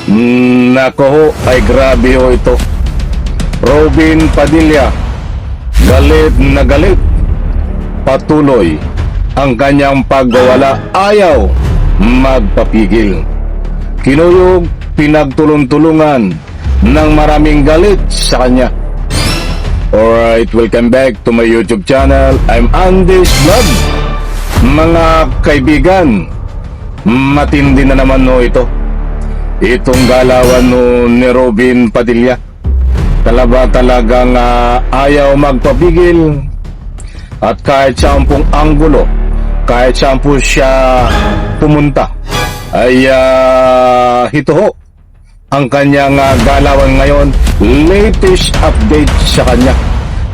Nako ho, ay grabe ho ito. Robin Padilla, galit na galit. Patuloy ang kanyang pagwawala, ayaw magpapigil. Kinuyog, pinagtulong-tulungan ng maraming galit sa kanya. Alright, welcome back to my YouTube channel. I'm Andy's Vlog. Mga kaibigan, matindi na naman no ito. Itong galawan no ni Robin Padilla. Talagang ayaw magpapigil. At kahit sampung anggulo, kahit sampu siya pumunta, ay ito ho ang kanyang galawan ngayon. Latest update sa kanya.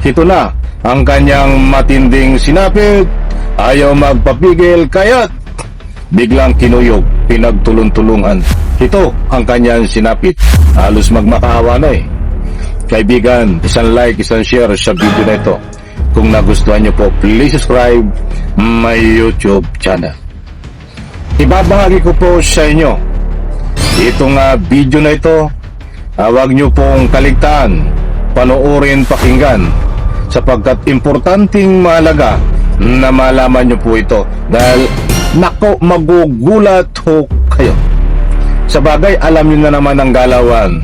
Ito na ang kanyang matinding sinapit. Ayaw magpapigil, kaya't biglang kinuyog, pinagtulong-tulungan. Ito ang kanyang sinapit. Halos magmakaawa na eh. Kaibigan, isang like, isang share sa video na ito. Kung nagustuhan nyo po, please subscribe my YouTube channel. Ibabahagi ko po sa inyo itong video na ito. Huwag nyo pong kaligtaan, panoorin, pakinggan, sapagkat importanteng mahalaga na malaman nyo po ito. Dahil nako, magugulat ho kayo. Sa bagay, alam nyo na naman ang galawan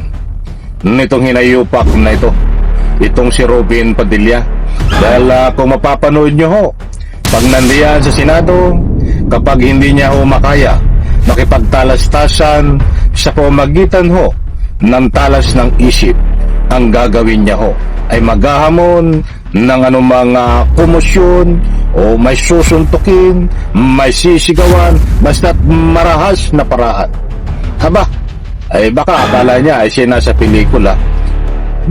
nitong hinayupak na ito, itong si Robin Padilla. Dahil kung mapapanood nyo ho, pag nandiyan sa Senado, kapag hindi niya ho makaya makipagtalastasan sa pamagitan ho ng talas ng isip, ang gagawin niya ho ay maghahamon ng anumang komosyon o may susuntukin, may sisigawan, basta't marahas na paraan. Haba, ay baka akala niya ay siya nasa pelikula.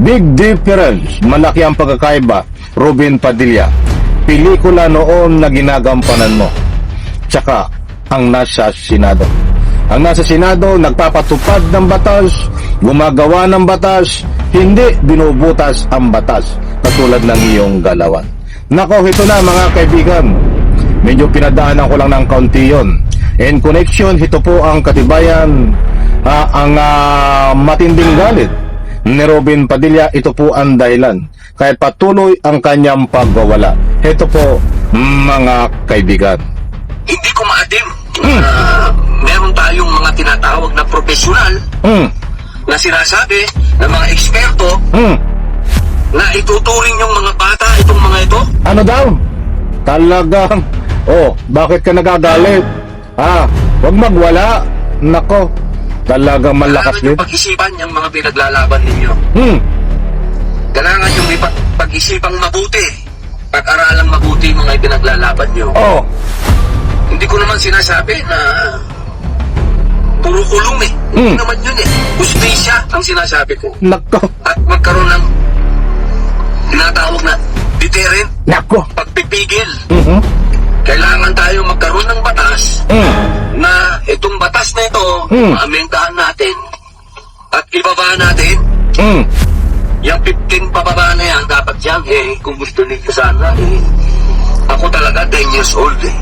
Big difference, malaki ang pagkakaiba, Robin Padilla. Pelikula noon na ginagampanan mo, tsaka ang nasa Senado. Ang nasa Senado, nagpapatupad ng batas, gumagawa ng batas, hindi binubutas ang batas, katulad ng iyong galawan. Nako, ito na mga kaibigan, medyo pinadaanan ko lang ng kaunti yun. In connection, ito po ang katibayan, ang matinding galit ni Robin Padilla. Ito po ang dahilan kahit patuloy ang kanyang pagwawala. Ito po mga kaibigan. Hindi ko maadim. Meron tayong mga tinatawag na profesional na sinasabi ng mga eksperto na ituturing yung mga bata, itong mga ito. Ano daw? Talagang, bakit ka nagagalit? Huwag magwala. Nako, talagang malakas Kailangan din. yung pag-isipan yung mga pinaglalaban ninyo. Kailangan yung pag-isipang mabuti. Pag-aralang mabuti yung mga pinaglalaban nyo. Hindi ko naman sinasabi na puro kulong eh. Hindi naman yun eh. Hustisya ang sinasabi ko. Nako. At magkaroon ng tinatawag na deterrent, Nako. pagpipigil. Kailangan tayo magkaroon ng batas na itong batas na ito, maamentahan natin at ibaba natin. Yung 15 pababa na yan, dapat yan, kung gusto ninyo sana, ako talaga 10 years old eh.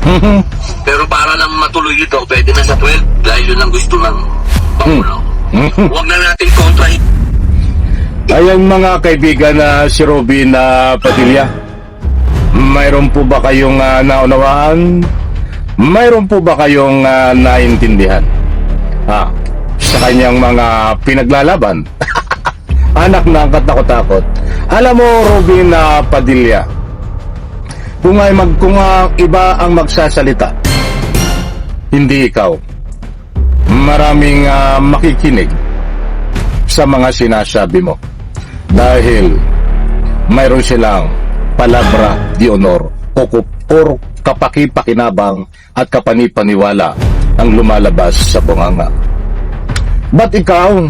Pero para lang matuloy ito, pwede na sa 12, dahil yun ang gusto ng Pangulo. Huwag na natin kontra. Ayan mga kaibigan, si Robin Padilla. Mayroon po ba kayong naunawaan? Mayroon po ba kayong naintindihan sa kanyang mga pinaglalaban? Anak na ang katakot-takot. Alam mo, Robin Padilla, kung iba ang magsasalita, hindi ikaw, maraming makikinig sa mga sinasabi mo. Dahil mayroon silang palabra di honor or kapaki-pakinabang at kapanipaniwala ang lumalabas sa bunganga. Ba't ikaw,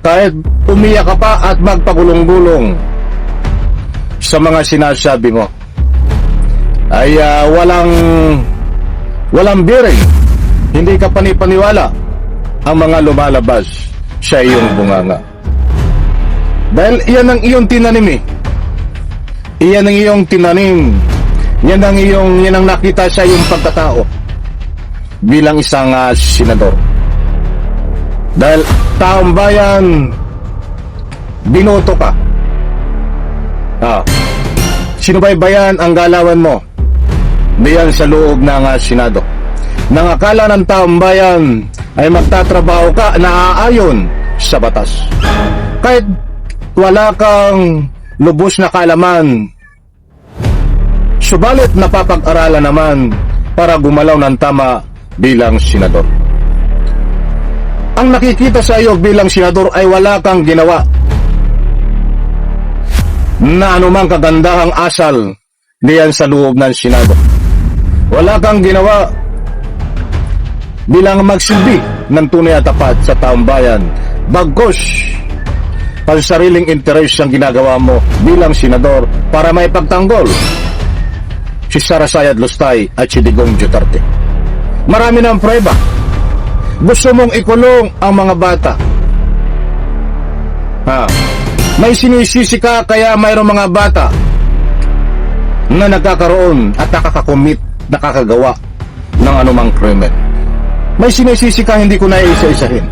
kahit umiyak ka pa at magpagulong-gulong sa mga sinasabi mo, ay walang bearing, hindi ka panipaniwala ang mga lumalabas sa iyong bunganga? Dahil iyan ang iyong tinanim eh. Iyan ang iyong tinanim. Yan ang nakita sa iyong pagkatao bilang isang senador. Dahil taong bayan, binoto ka. Sinubaybayan ang galawan mo diyan sa loob ng Senado. Nang akala ng taong bayan ay magtatrabaho ka na aayon sa batas. Kahit wala kang lubos na kaalaman, subalit napapag-aralan naman para gumalaw ng tama bilang senador. Ang nakikita sa iyo bilang senador ay wala kang ginawa na anumang kagandahang asal diyan sa loob ng Senado. Wala kang ginawa bilang magsilbi ng tunay at tapat sa taong bayan. Bagkus, pansariling interes ang ginagawa mo bilang senador para may pagtanggol si Sara Sayad Lustay at si Digong Duterte. Marami ng prueba. Gusto mong ikulong ang mga bata. May sinisisi ka kaya mayroong mga bata na nagkakaroon at nakakagawa ng anumang krimen. May sinisisi ka, hindi ko na isa-isahin.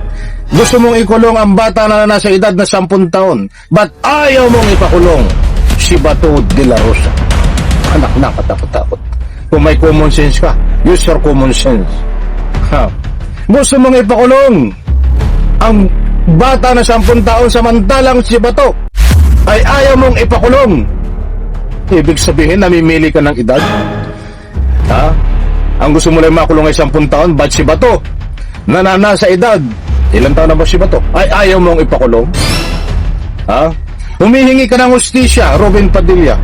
Gusto mong ikulong ang bata na nasa edad na 10 taon, but ayaw mong ipakulong si Bato de la Rosa. Anak na, katakot-takot. Kung may common sense ka, use your common sense. Gusto mong ipakulong ang bata na 10 taon samantalang si Bato ay ayaw mong ipakulong. Ibig sabihin, namimili ka ng edad? Ang gusto mo lang makulong ay 10 taon, but si Bato na nasa edad, ilang taon na ba si Bato, ay ayaw mong ipakulong? Humihingi ka ng hustisya, Robin Padilla,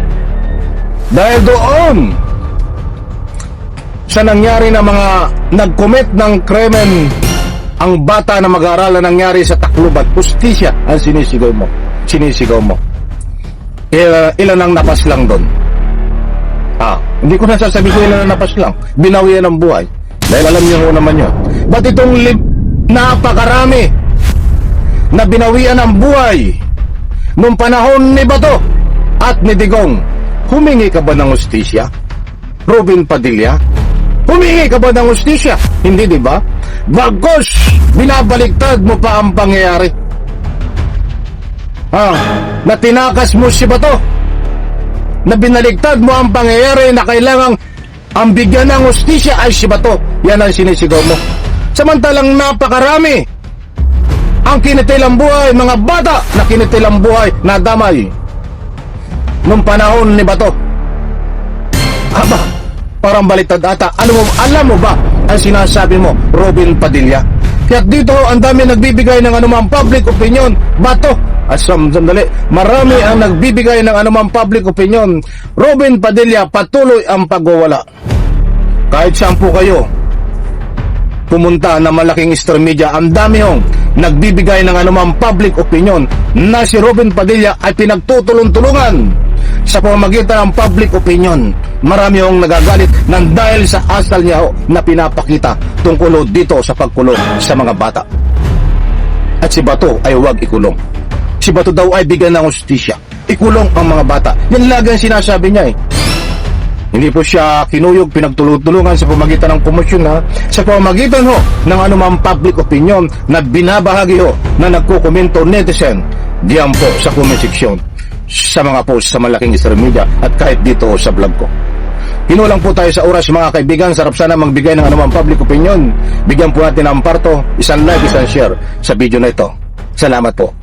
dahil doon sa nangyari na mga nag-commit ng krimen. Ang bata na mag-aaral na nangyari sa Tacloban, hustisya ang sinisigaw mo. Ilan ang napas lang doon? Hindi ko nasasabi ko ilan ang napas lang. Binawian ng buhay. Dahil alam niyo naman yun. Ba't itong napakarami na binawian ng buhay nung panahon ni Bato at ni Digong? Humingi ka ba ng hustisya, Robin Padilla? Humingi ka ba ng hustisya? Hindi, di ba? Bagkus, binabaliktad mo pa ang pangyayari. Na tinakas mo si Bato, na binaligtad mo ang pangyayari na kailangang ang bigyan ng hustisya ay si Bato. Yan ang sinisigaw mo. Samantalang napakarami ang kinitilang buhay, mga bata na kinitilang buhay na damay nung panahon ni Bato. Parang baliktad ata. Alam mo ba ang sinasabi mo, Robin Padilla? Kaya dito ang dami nagbibigay ng anumang public opinion. Bato, at sandali, marami ang nagbibigay ng anumang public opinion. Robin Padilla, patuloy ang pagwawala. Kahit saan po kayo pumunta na malaking stream media, ang dami hong nagbibigay ng anumang public opinion na si Robin Padilla ay pinagtutulong-tulungan sa pamamagitan ng public opinion. Marami hong nagagalit ng dahil sa asal niya na pinapakita tungkol dito sa pagkulong sa mga bata. At si Bato ay huwag ikulong. Si Bato daw ay bigyan ng hustisya. Ikulong ang mga bata. Yan lagi ang sinasabi niya eh. Hindi po siya kinuyog, pinagtulong-tulungan sa pamagitan ng komosyon sa pamagitan ng anumang public opinion na binabahagi na nagkukomento netizen diyan po sa comment section, sa mga post sa malaking stream media at kahit dito sa vlog ko. Kinulang po tayo sa oras mga kaibigan. Sarap sana magbigay ng anumang public opinion. Bigyan po natin ng parto, isang like, isang share sa video na ito. Salamat po.